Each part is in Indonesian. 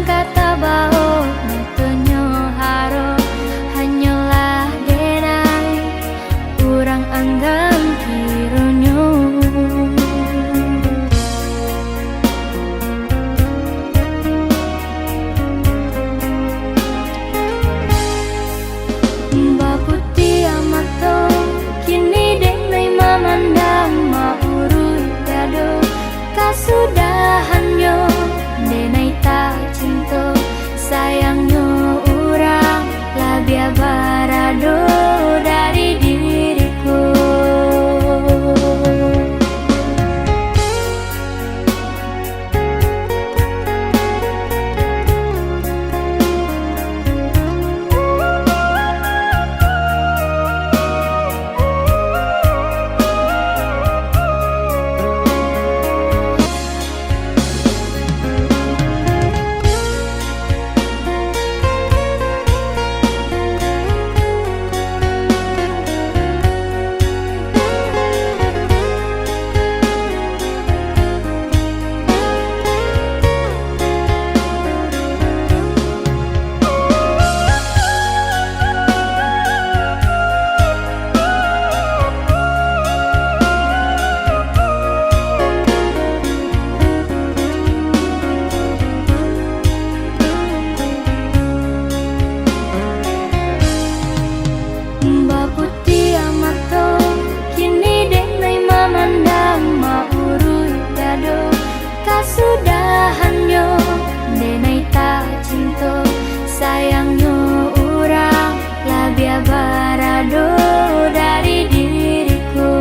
kata bao tenyo haro hanyalah denai urang anggam kironyo Mbak putih amato kini denai mamandang maurui dado kasudahannya denai tak cinta sayangnya orang labia barado dari diriku kasudahannya denai tak cinta sayangnya orang labia barado dari diriku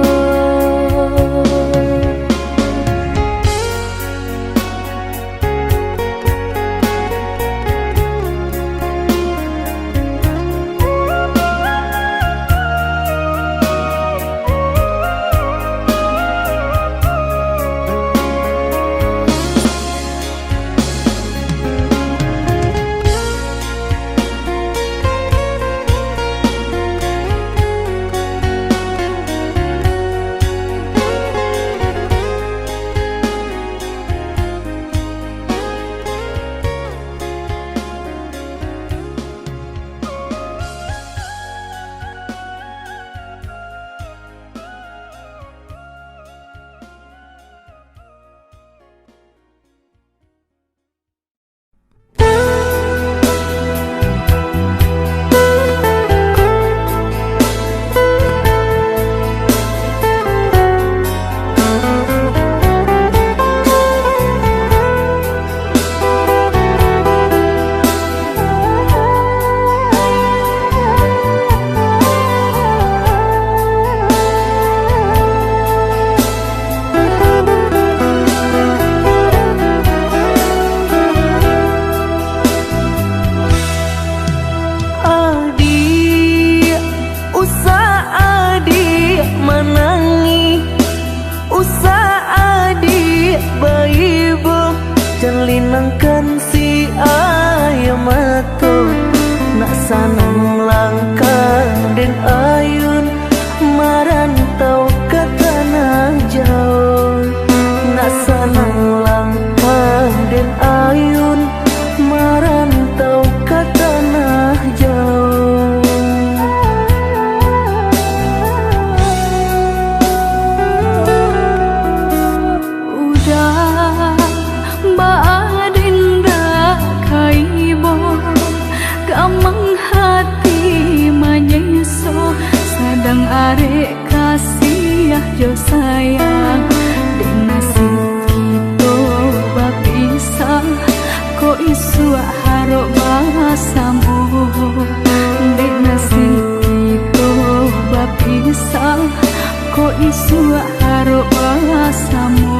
linangkan si ayam mato nak sanang langkah dan ayun marantau ke tanah jauh nak sanang langkah dan ayun marantau ke tanah jauh. Udah Adinda kaibo gamang hati manyeso sadang arek kasih jo sayang den nasib kita bapisah ko isu haro basamu den nasib kita bapisah ko isu haro basamu.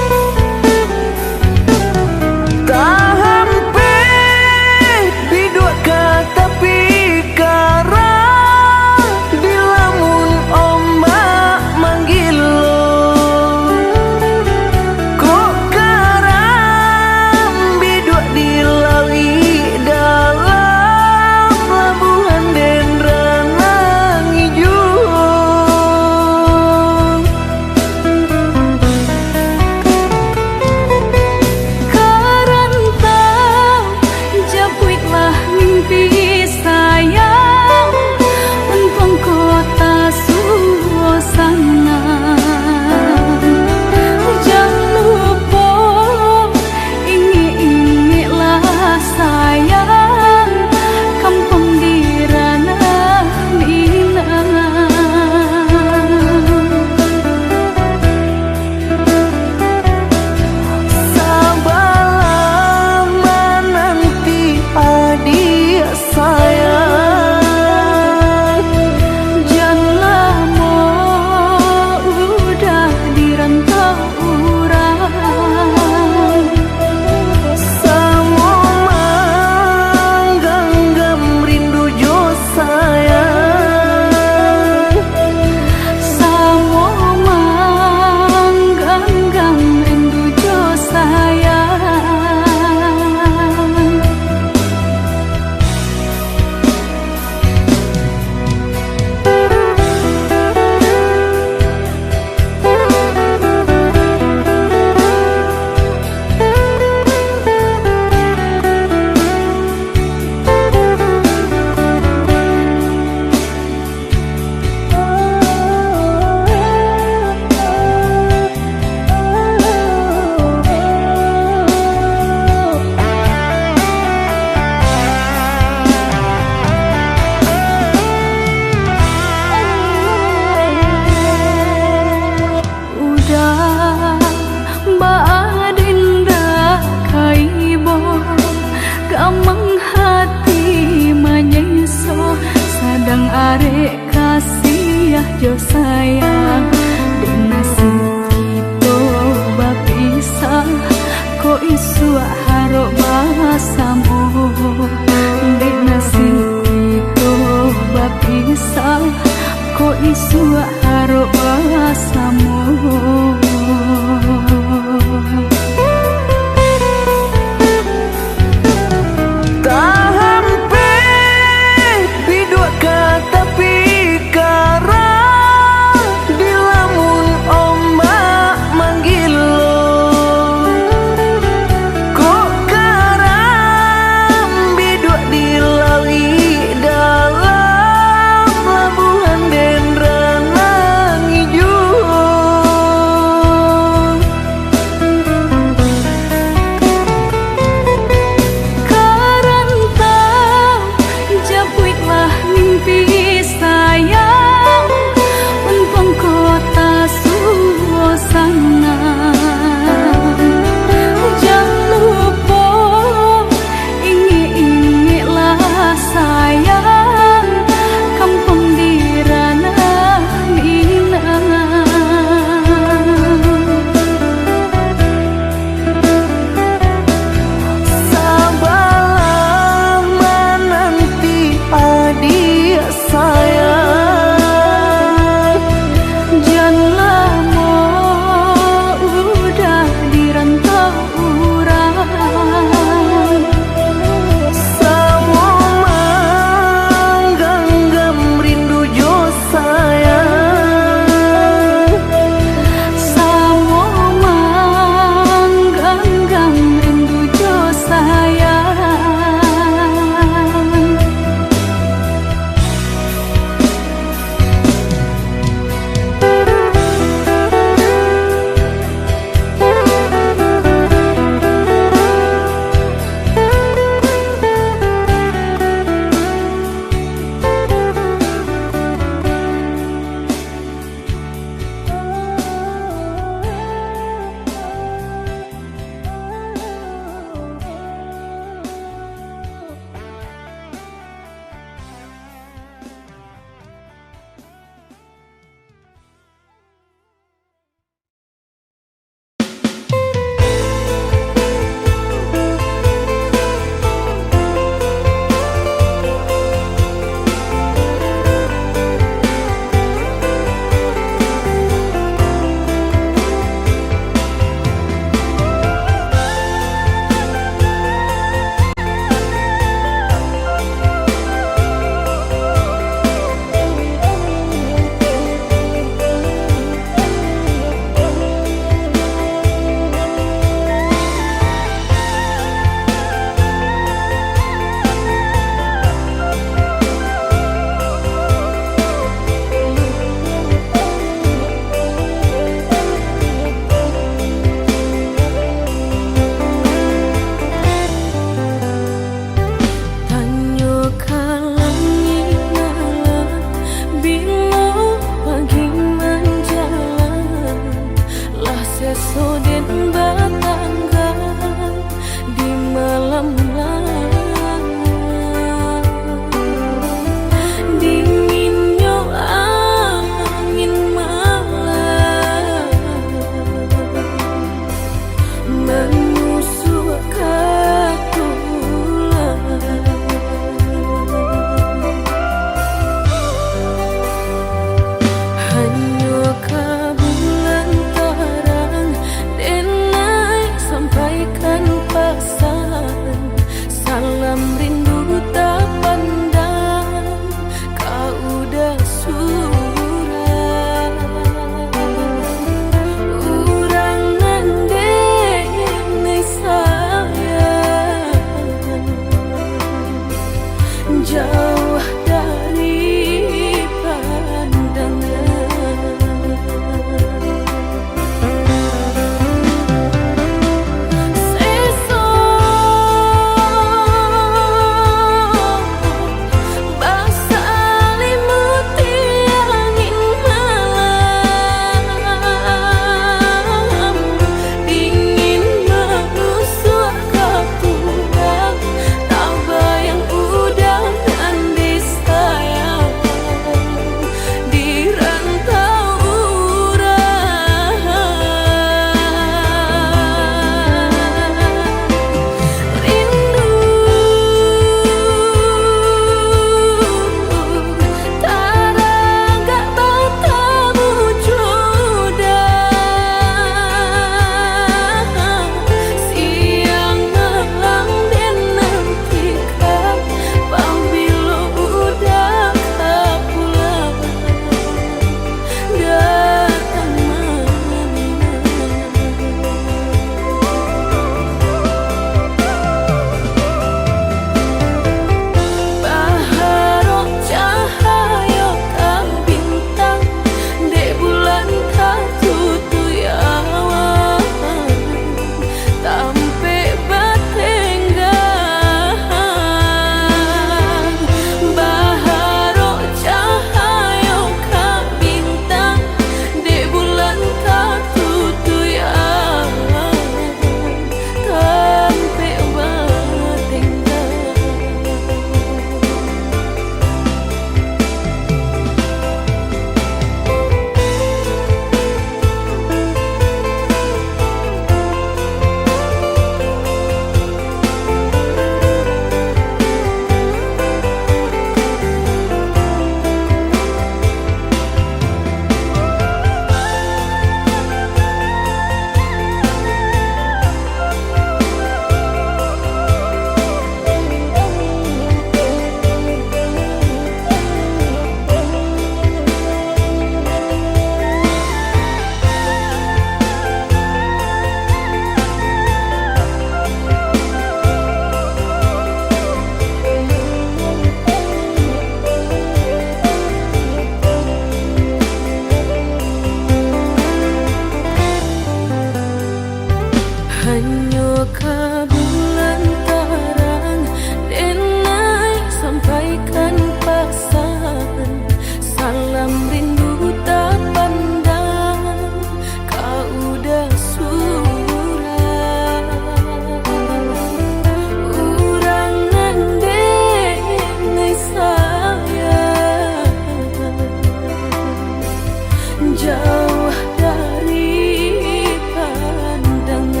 jauh dari pandangan.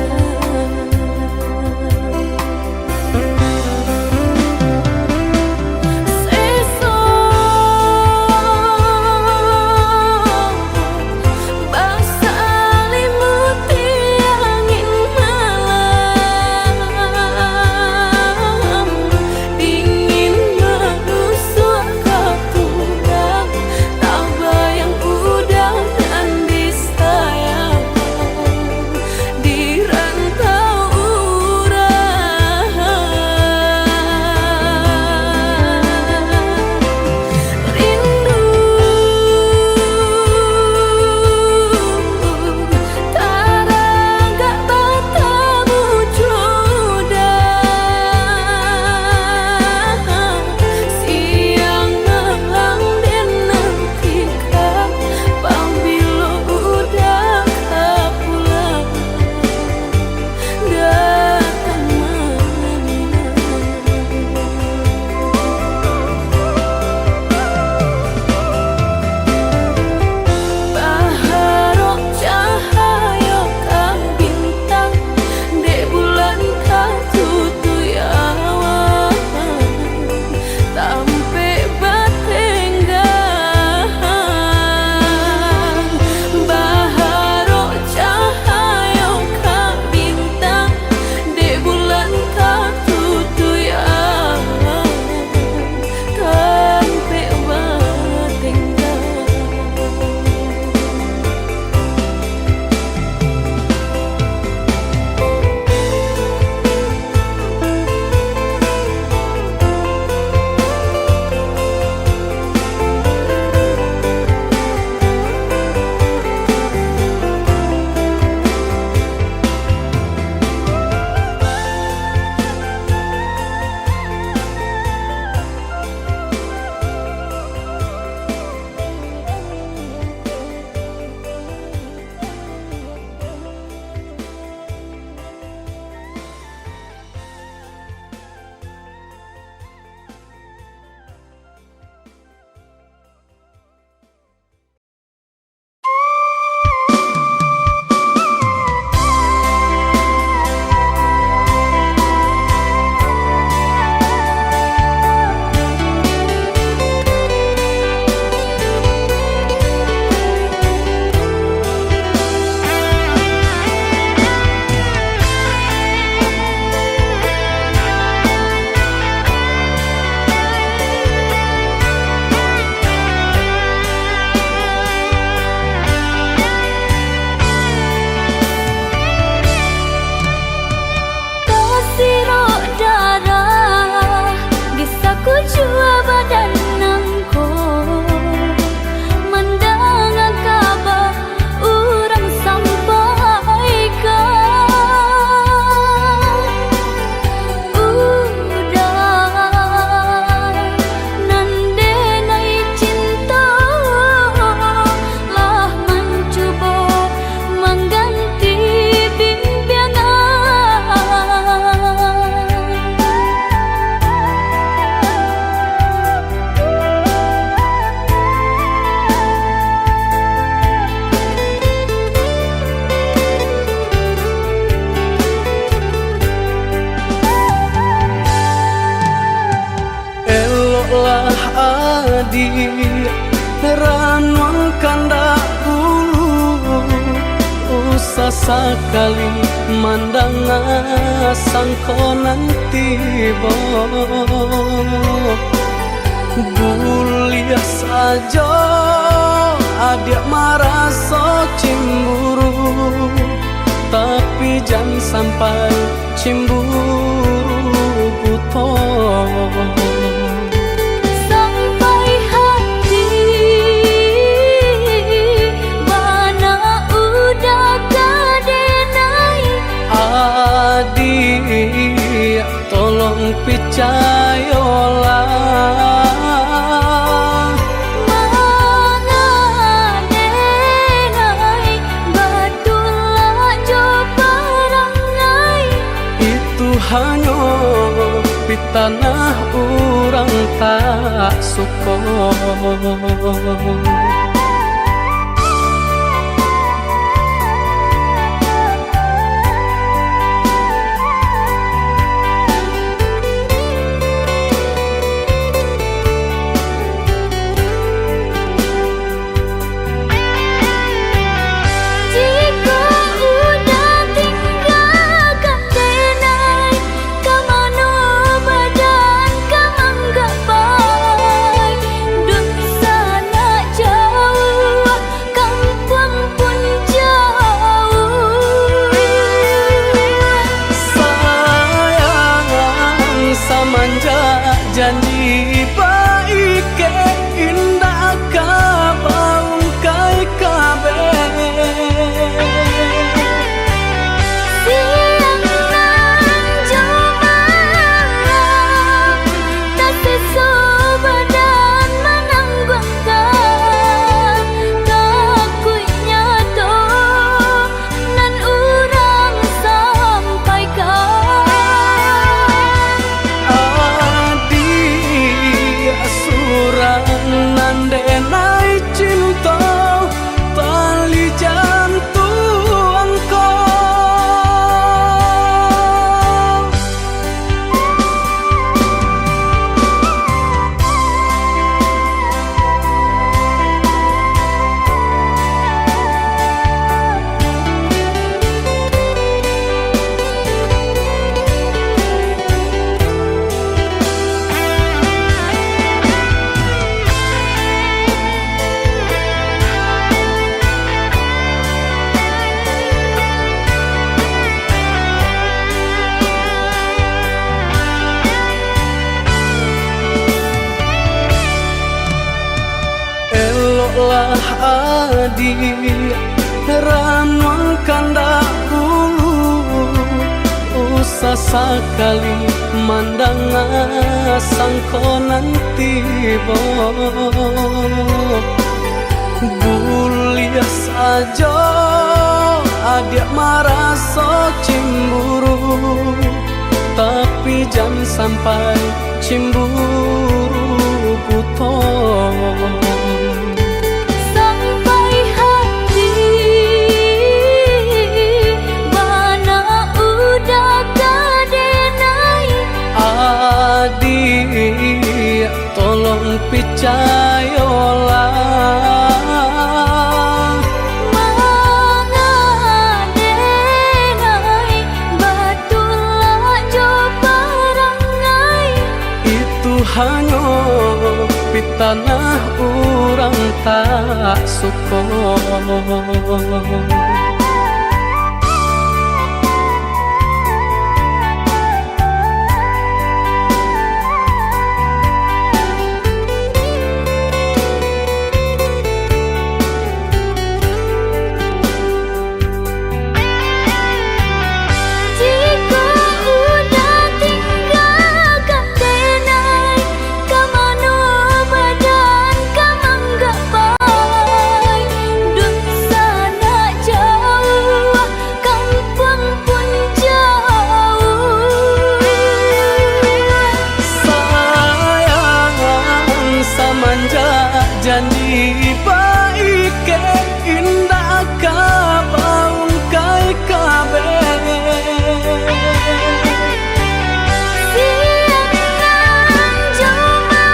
adi ranuang kanda bulu usah sekali mandang sangkonan tiba bulia saja adik merasa cemburu tapi jangan sampai cemburu buta sampai hati mana udah kadenai adik tolong percayalah hanya di tanah orang tak suka. Janji baik ke indah kabaung kai kabe siang nan cuma tak sesobadan menanggungkan takutnya to nan urang sampaikan nandenai cinta tali jantung lah adik ranuang kanda bulu usah sekali mandang sangkonan tiba bulia saja adik merasa cemburu tapi jangan sampai cemburu buta adik tolong percayalah mangadenai batulah jo parangai itu hanya di tanah orang tak suka. Janji baik ke indah kabaung kai kabe siang nan cuma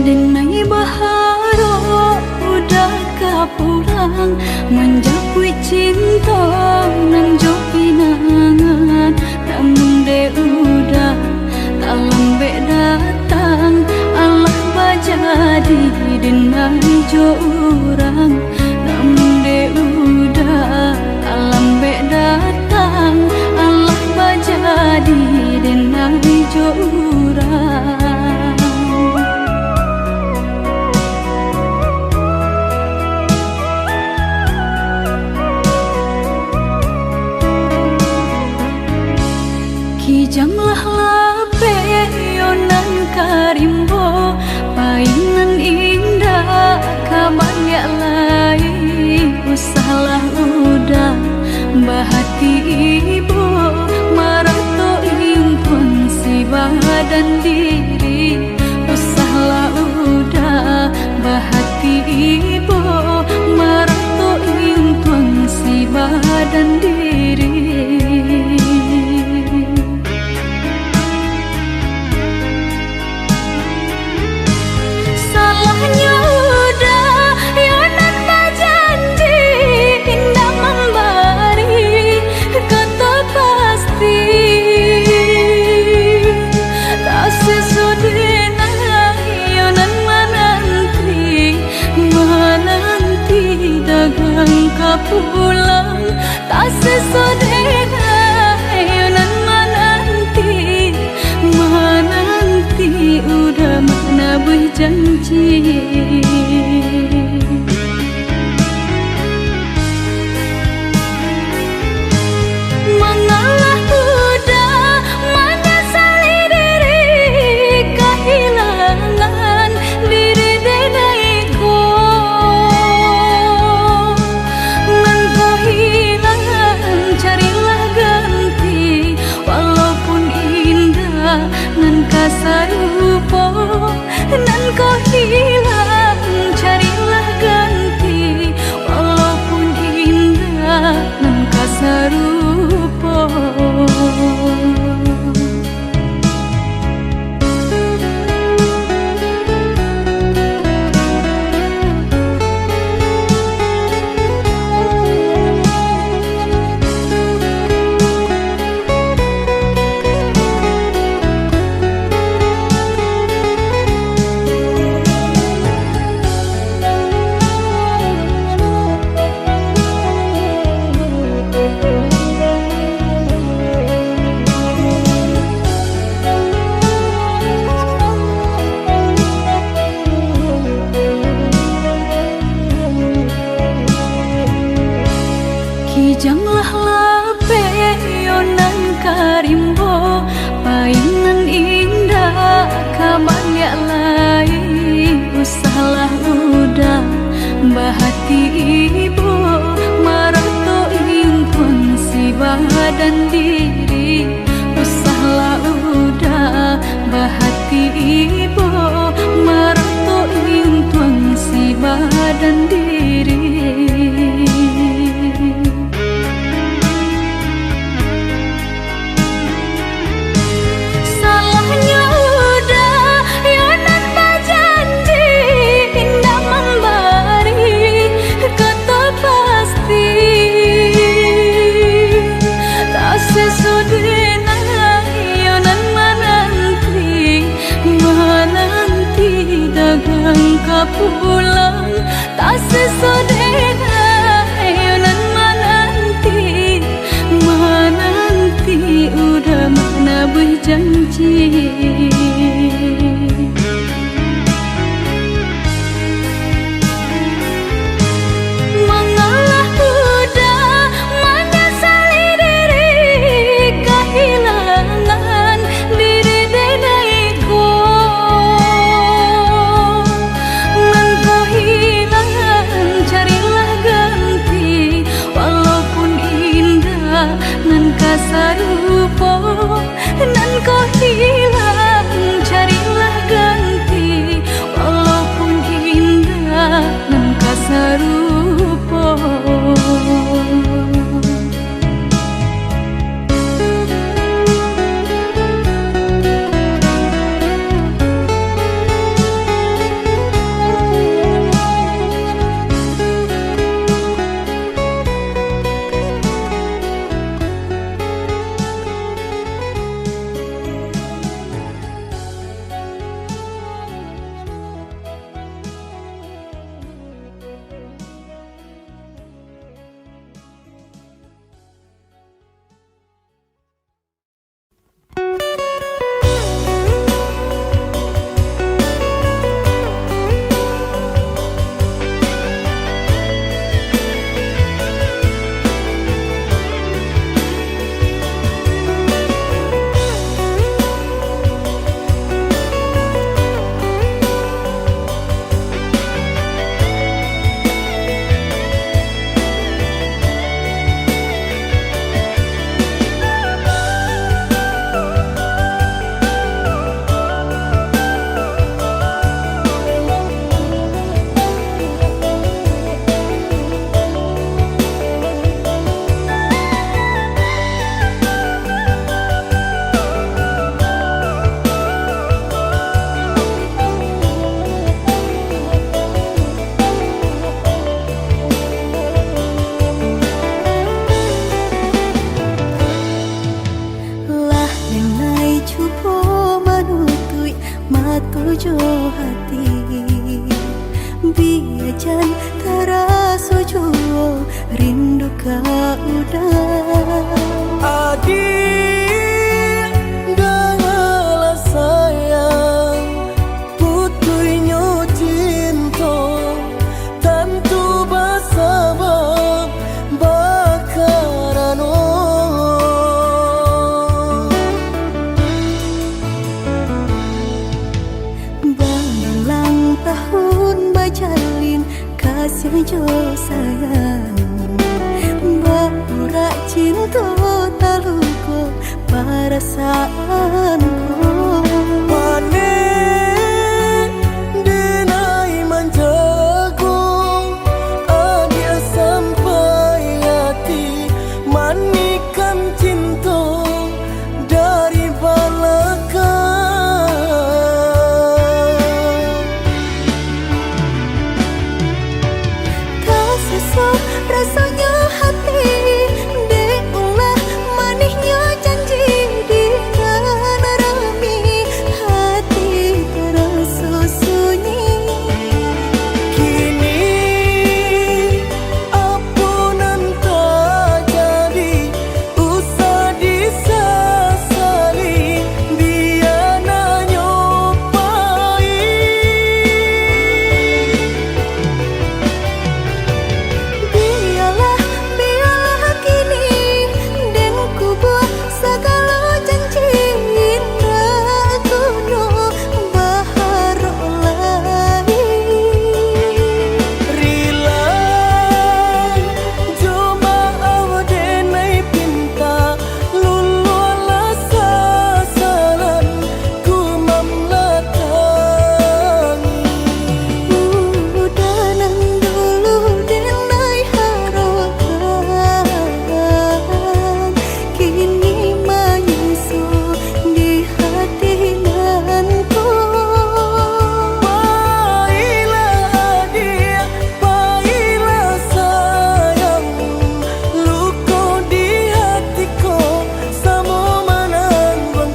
Denai baharo udah kapulang menjapui cinta nan jo pinangan, namun de udah tak lambe datang Allah bajadi denai jo urang, namun de udah tak lambe datang Allah bajadi denai jo urang. Kijamlah lape yonan karimbo painan indah kabaya lai usahlah udah bahati ibu marato impun si badan diri usahlah udah bahati ibu marato impun si badan diri. Pulang tak sesodena yonan menanti udah mana berjanji. Mengalah udah menyesali diri kehilangan diri denaiku. Nan kasarupo nan kau hilang carilah ganti walaupun indah nan kasarupo. Kijamlah lape yonan karimbo painan indah kabaya lai usahlah udah bahati ibu marato impun si badan diri usahlah udah bahati ibu marato impun si badan diri. Pulang tak sesodena yonan menanti udah mana berjanji. Mengalah udah menyesali diri kehilangan diri denaiku. Nan kasarupo nan kau hilang tujuh hati biajan terasa jua rindu ka udah adik dengarlah sayang putuinyo cinta tentu bersabab bakarano Banglang tahun bajalin kasih jo sayang Baura cinta taluko perasaanku Pane denai manjago adia sampai hati manikan cinta dari belakang tak sesak rasanya hati diulah manisnya janji di rami hati terasa sunyi kini ampunan tak jadi usah disesali biar nyopai biarlah kini dan ku buat segala janji indah kuno bahar lain Rila Joma awdenai pinta Lulu ala sasaran Ku mamlatangi Udanan dulu denai harapan kini menyusu di hati nanku Baiklah adik, baiklah sayang Luka di hatiku Sama menanggung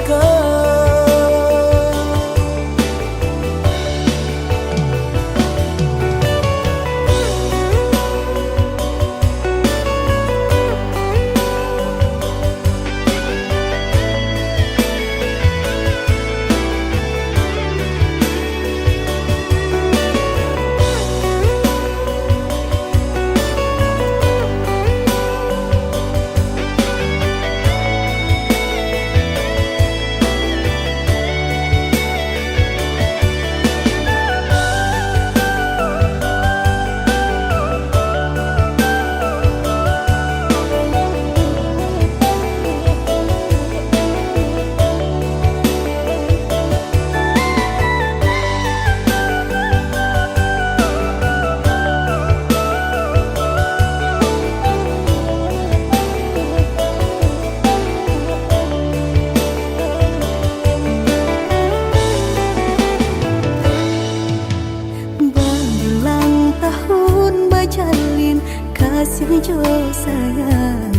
Banglang tahun bajalin kasih jo sayang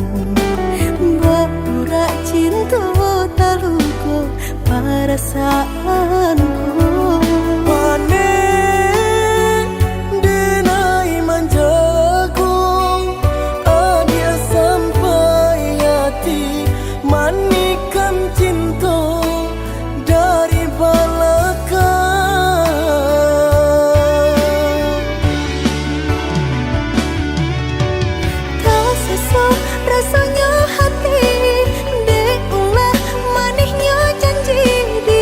Baura cinta taluko perasaanku Pane denai manjago adia sampai hati manikan cinta dari belakang tak sesak rasanya hati diulah manisnya janji di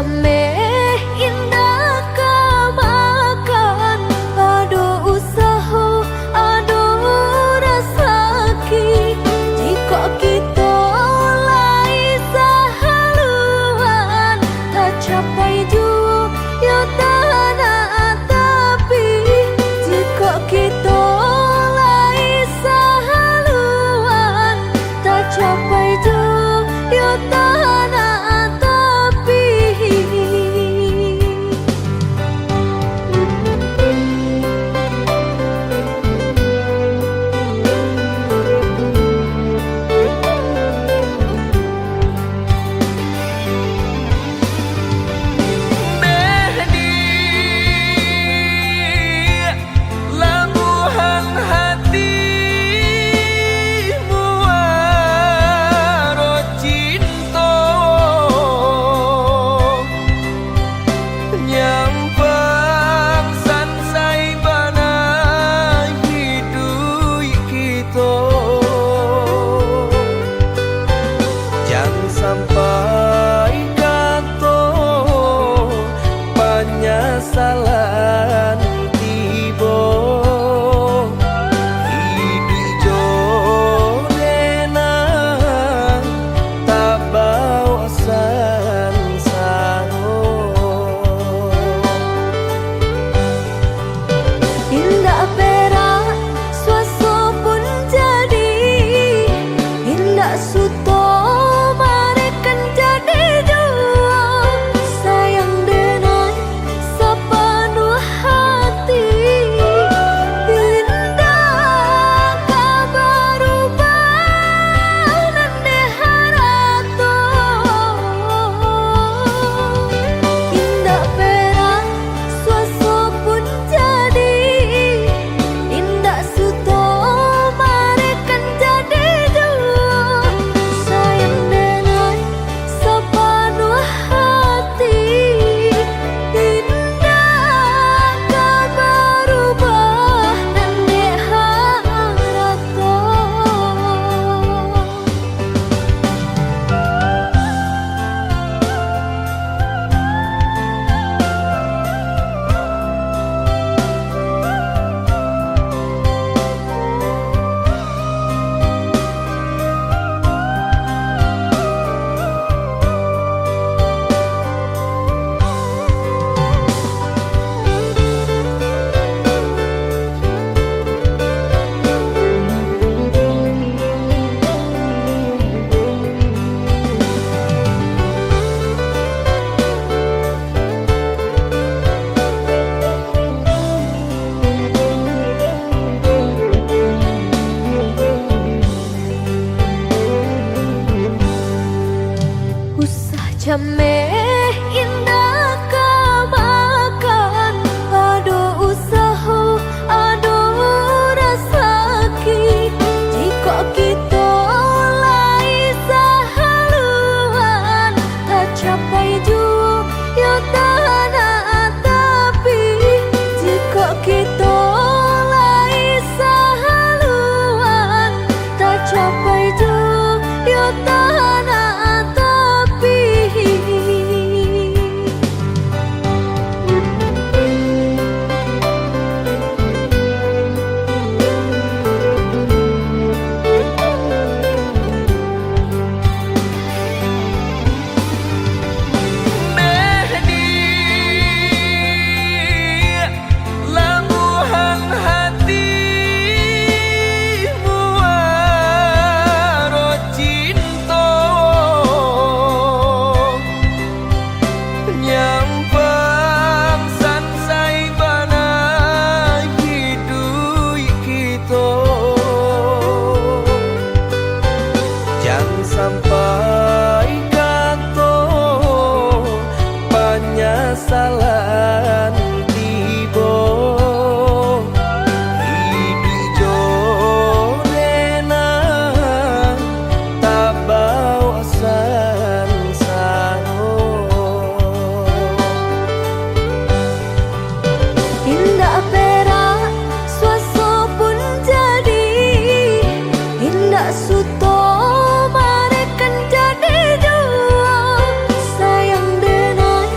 jame indah kamakan. Aduh usaha, aduh rasaki. Jika kita lai sahaluan, tak capai jua ya tanah tapi. Jika kita lai sahaluan, tak capai jua ya tanah tapi. Labuhan hatimu waro cinta, nyampang sansai bana hidup kita. Jangan sampai kata penyesalan tiba. Hidup jodena tak bawa sansaro. Indah perak suaso pun jadi, indah suto marekan jadi dua. Sayang denai sepenuh hati, indah kabar ubah nande harato. Indah perak suaso pun jadi, indah suto marekan jadi dua. Sayang denai sepenuh hati, indah kabar ubah nande harato. Usah jame indah kamakan. Aduh usaha, aduh rasaki. Jika kita lai sahaluan, tak capai jua ya tanah tapi. Jika kita lai sahaluan, tak capai jua ya tanah tapi. Labuhan hatimu waro cinta, nyampang sansai bana hidup kita. Jangan sampai kata penyesalan tiba. Hidup jodena tak bawa sansaro. Indah perak suaso pun jadi, indah suto marekan jadi dua. Sayang denai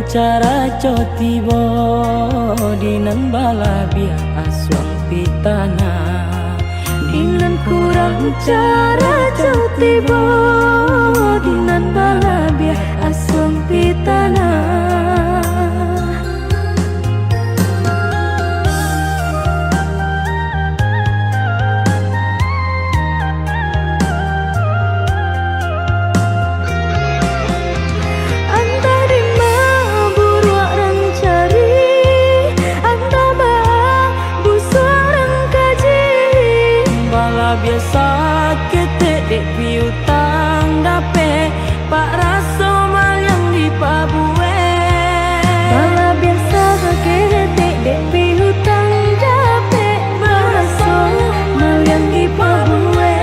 cara cotibo dinan balabia aswang pitana Dinan kurang cara cotibo dinan balabia aswang pitana biasa ketek dek piutang dape pak raso mal yang di pabue Bala biasa ketek dek piutang dape pak raso mal yang di pabue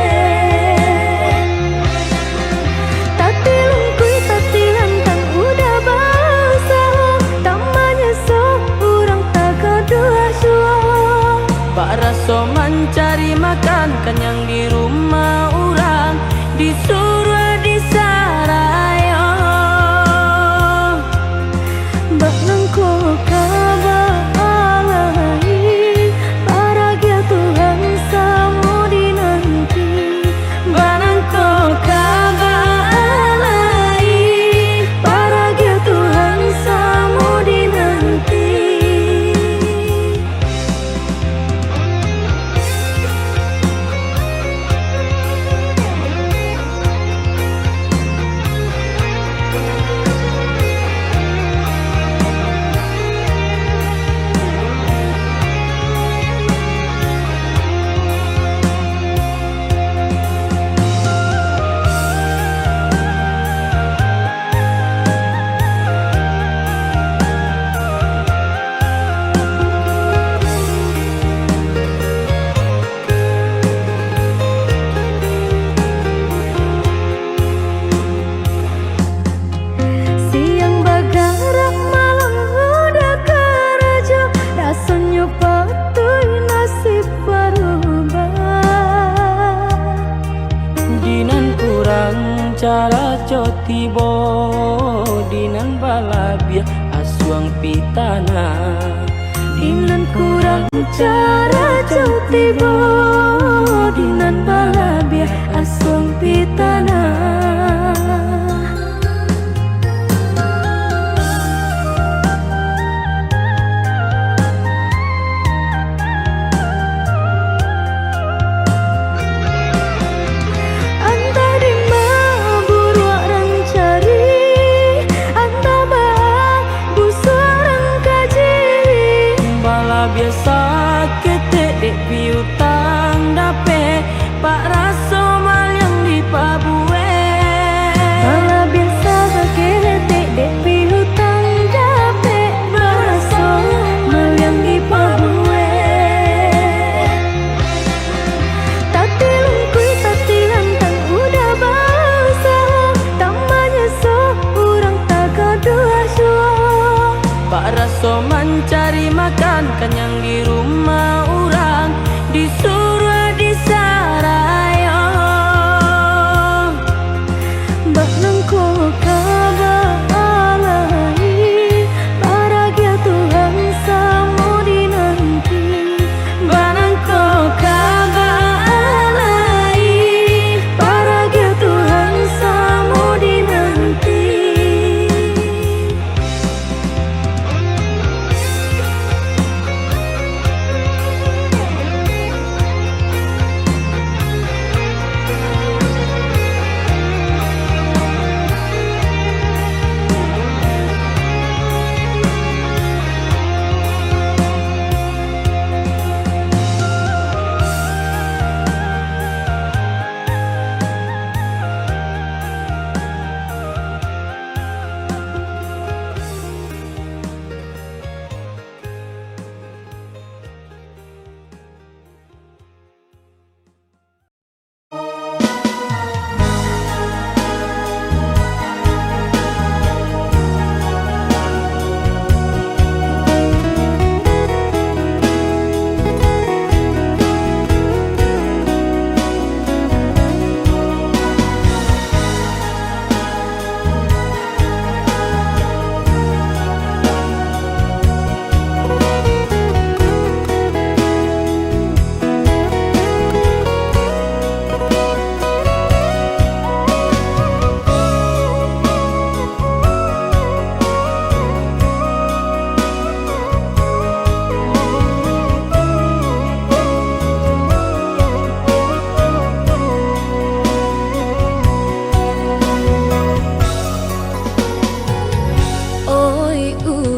Tati lungkui tati lantang udah basa tamanya so urang tak kedua suah pak raso mencari makan kenyang di rumah orang disuruh disarayo Bak nangko kabalai Paragia Tuhan samu dinanti banangko Kabalai Paragia Tuhan samu dinanti cara cotibo dinan balabia aswang pitana Dinan kurang cara cotibo dinan balabia aswang pitana biasa ketek dek piutang dape pak raso mal yang di pabue Bala biasa ketek dek piutang dape pak raso mal yang di pabue Tati lungkui tati lantang udah basa tamanya so urang tak kedua suah pak raso mencari makan kenyang di rumah orang disuruh disarayo Bak nangko kabalai Paragia Tuhan samu dinanti banangko Kabalai Paragia Tuhan samu dinanti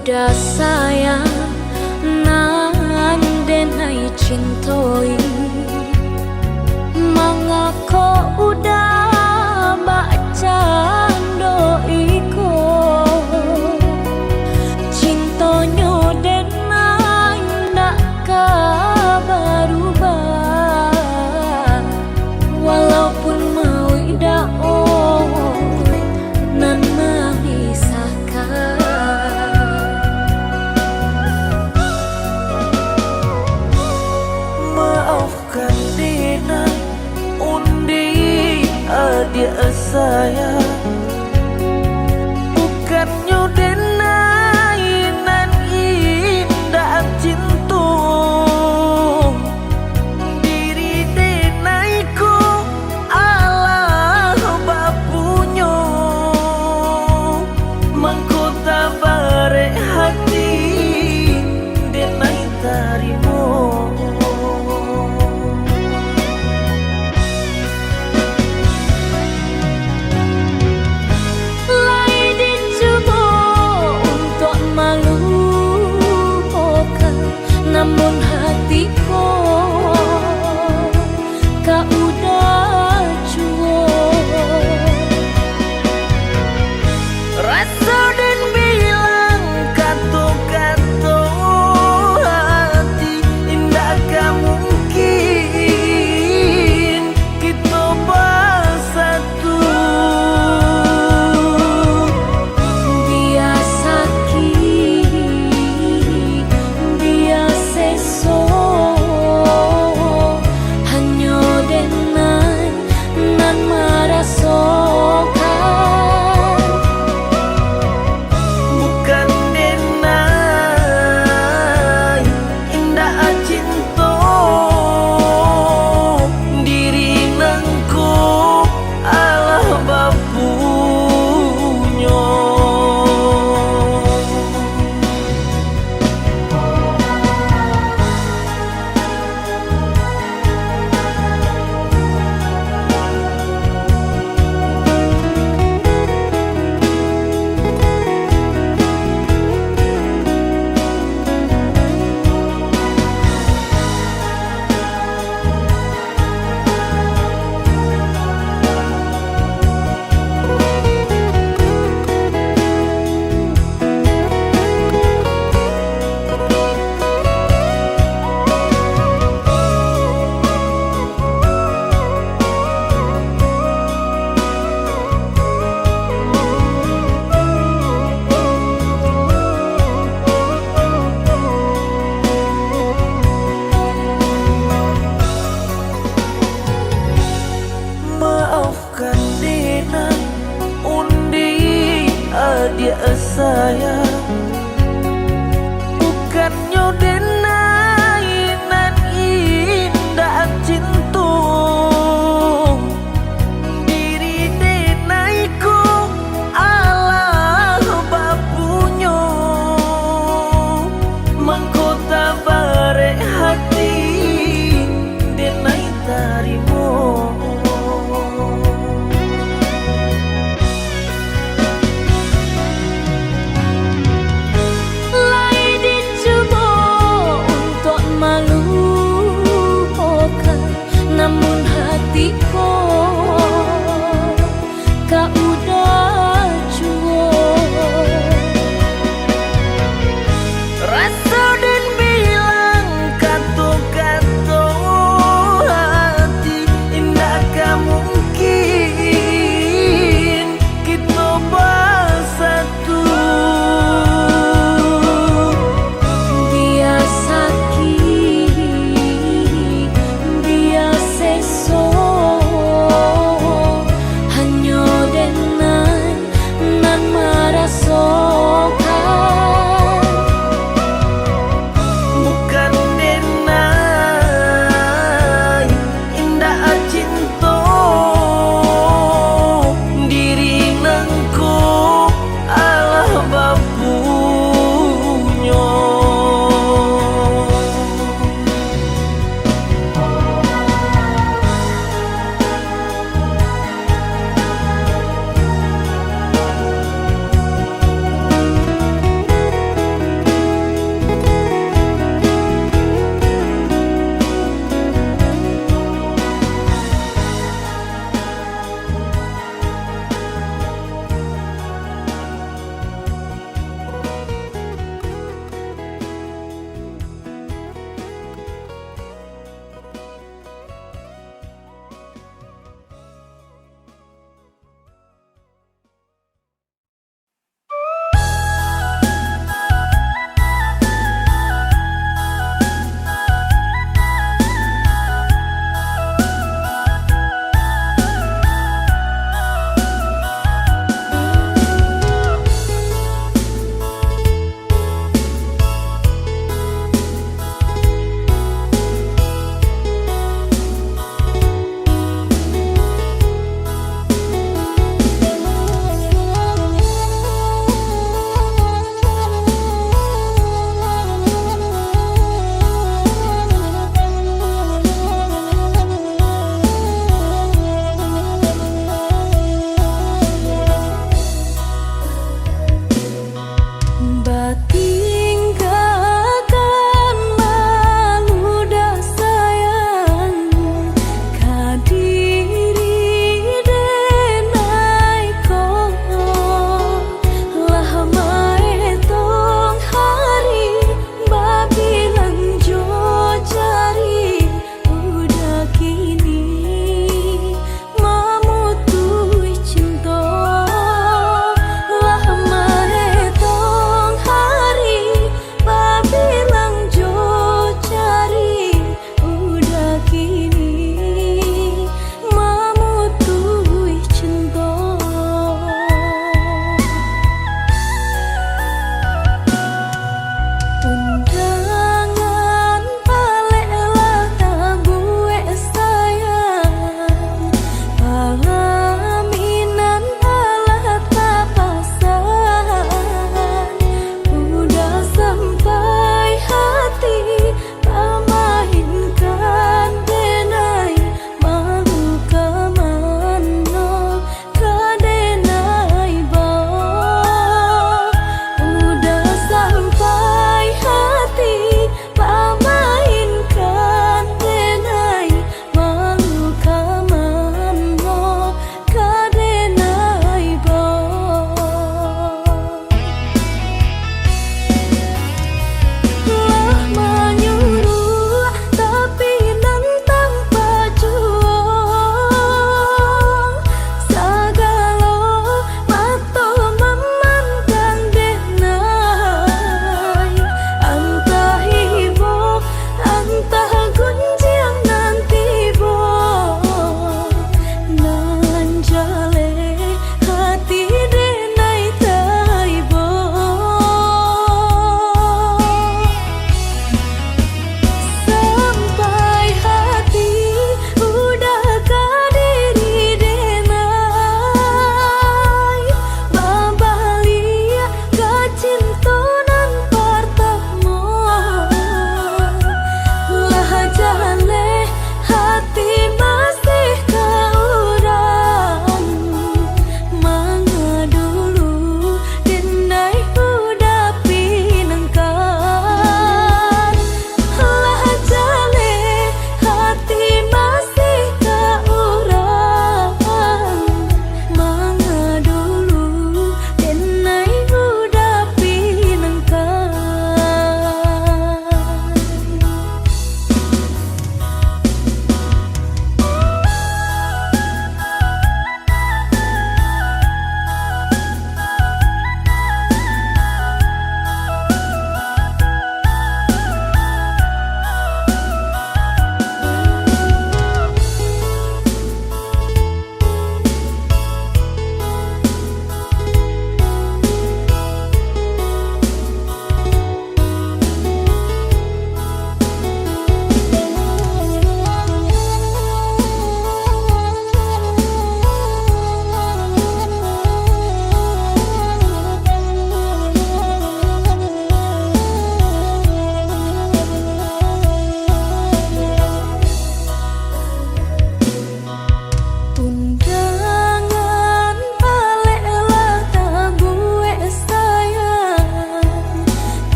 udah sayang nan denai cintoi, mangako udah baca doiko, cintonyo denai ndak berubah, walaupun mau daoi nan memisahkan. Maafkan Dina, undi adik saya, bukannya denai nan indah cinta, diri denaiku Allah bapunya, mengkota bare hati denai tarimo.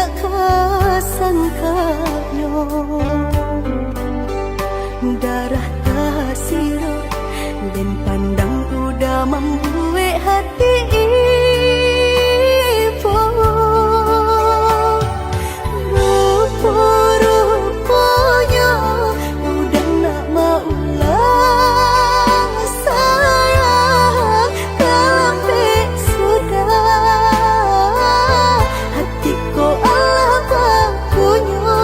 balia kasangkanyo darah kasiro dan pandang udah membuat hati ibu rupa-rupanya udah nak mau ulang sayang tapi sudah hatiku Allah punya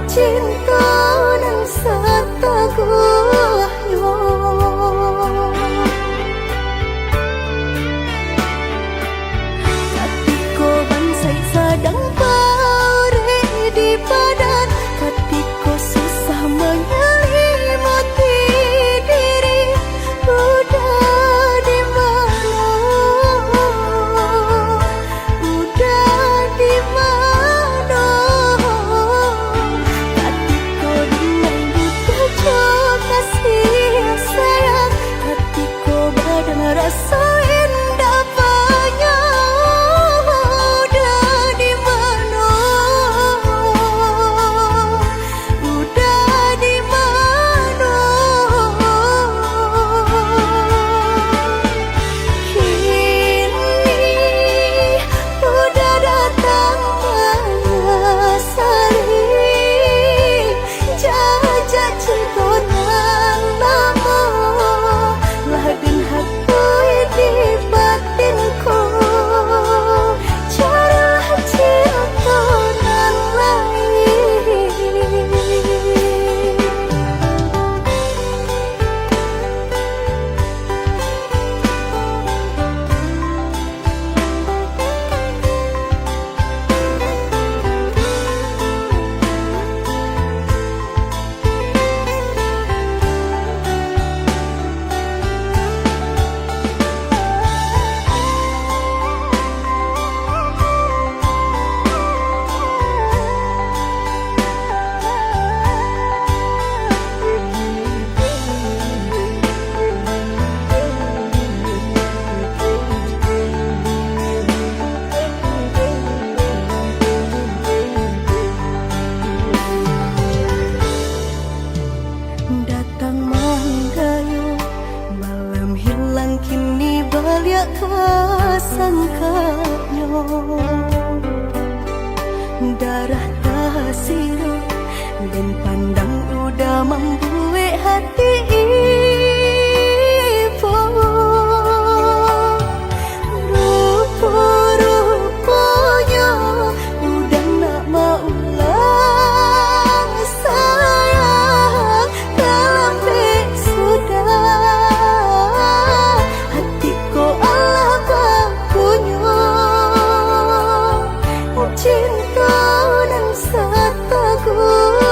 cinta dan setaguhnya hatiku bansai sedang pare di badan hatiku susah menyelimati diri udah di mana udah di mana hatiku dengan buta jauh kasih sayang hatiku badan rasa indah banyak udah di mana udah di mana kini udah datang sari jajak cigonan lama laden hati di batinku cara cinta nan lain datang manggayo malam hilang kini balia kasangkanyo darah kasiro dan pandang udah membuat hati ibu rupa-rupanya udah nak mau ulang sayang tapi sudah hatiku Allah punya cinta dan setaguhnya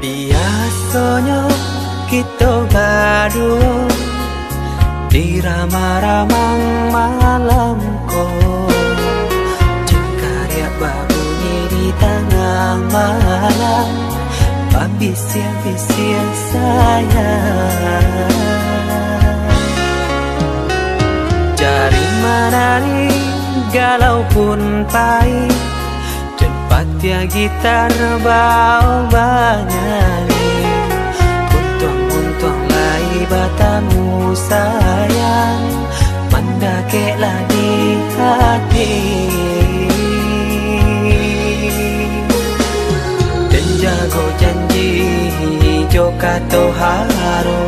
Biasanya kita berdua di ramah-ramah malam kau, cengkarya berbunyi di tengah malam, babisia-bisia sayang. Cari menari galau pun pahit, cepat ya gitar bau banyani, untung lai batamu sayang, mandakeklah di hati. Dan jago janji joka toharo,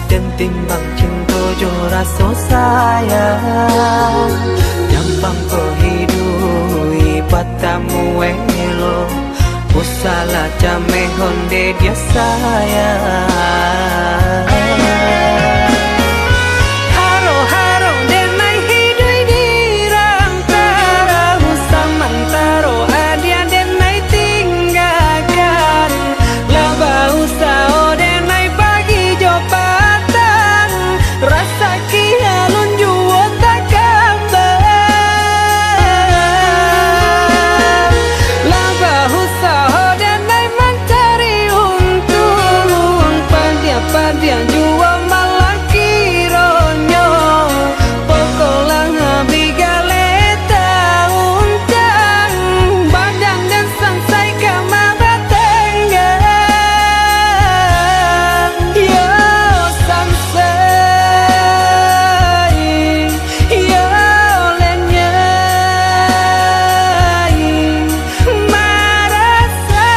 dan timbang cinta jo rasa sayang, gampang kau hidui patamu elo, usala jame honde dia sayang. Haro-haro denai hidui di rantara, usamantaro adia denai tinggalkan, laba usao denai pagi jo patang, rasa kialun juo tak kabar, laba usao denai mencari untung, pandia-pandia juo malah kironyo, pokolang bigaleta uncang, badan dan sangsai kamar tenggang, yo sangsai, yo lenyai, marasai.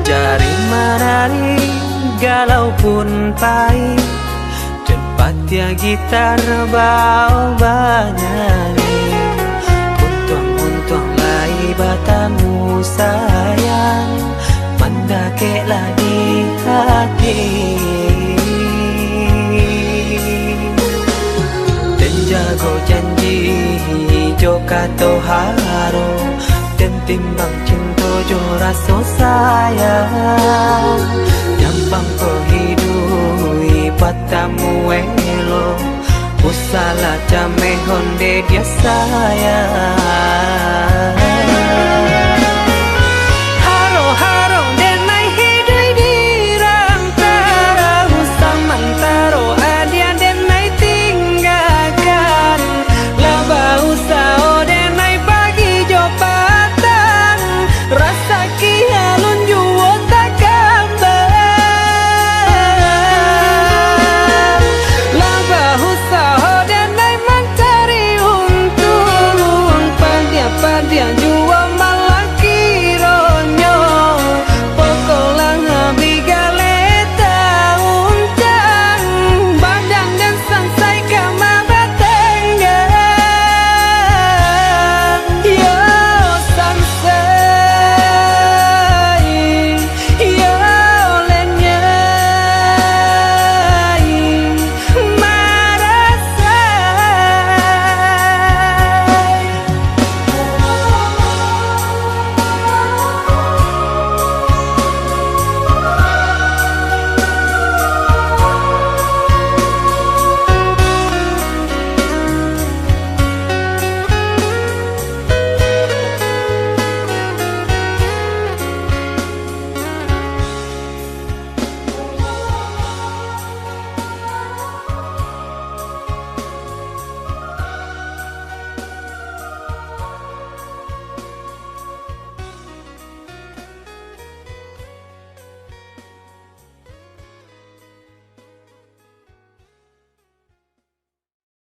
Cari menari galau pun pahit, cepat ya gitar bau banyani, untung lai batamu sayang, mandakeklah di hati. Dan jago janji joka toharo, dan timbang cinta jo rasa sayang, gampang kau hidui patamu elo, usala jame honde dia sayang.